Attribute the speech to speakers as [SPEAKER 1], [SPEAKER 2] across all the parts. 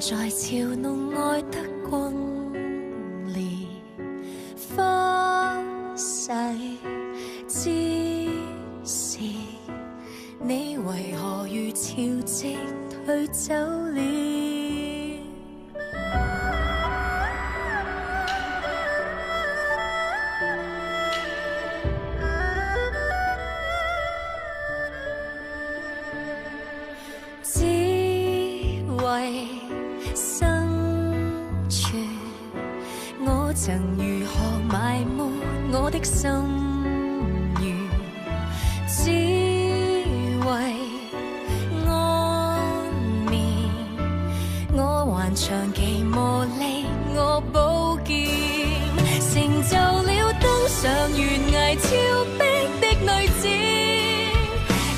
[SPEAKER 1] 在嘲弄愛得轟烈，花逝之時，你為何如潮汐退走了？只為生存，我曾如何埋沒我的心願，只為安眠，我還長期磨礪我寶劍，成就了登上懸崖峭壁的女子，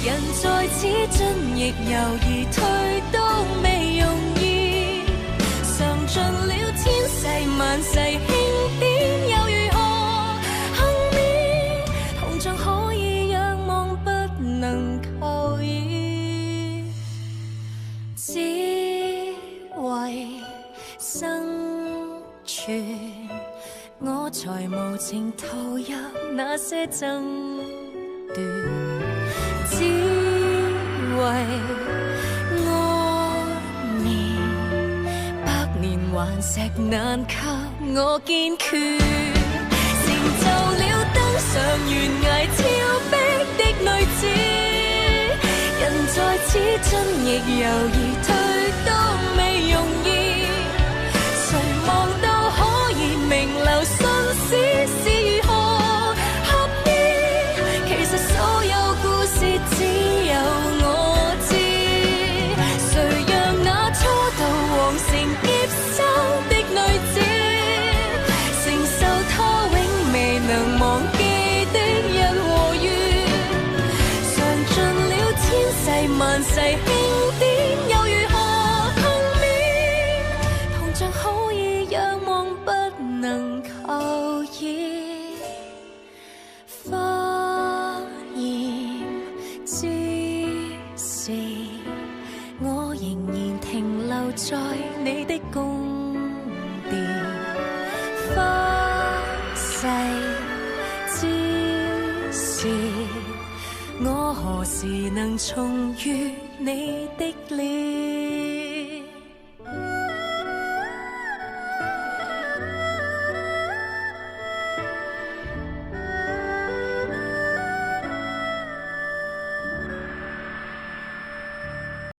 [SPEAKER 1] 人在此進亦猶豫，退都未容易，嘗盡了千世萬世輕點，又如何幸免？銅像可以仰望，不能求饒，只為生存，我才無情投入那些爭奪。只為安眠，百年頑石難給我堅決，成就了登上懸崖峭壁的女子，人在此進亦猶豫，退都未容易，誰望到可以名留青史是如何？只有我知，誰讓那初到皇城劫修的女子，承受她永未能忘記的日和月，嘗盡了千世萬世輕點，又如何幸免？銅像可以仰望，不能求饒。我仍然停留在你的宮殿，花逝之時，我何時能重遇你的臉？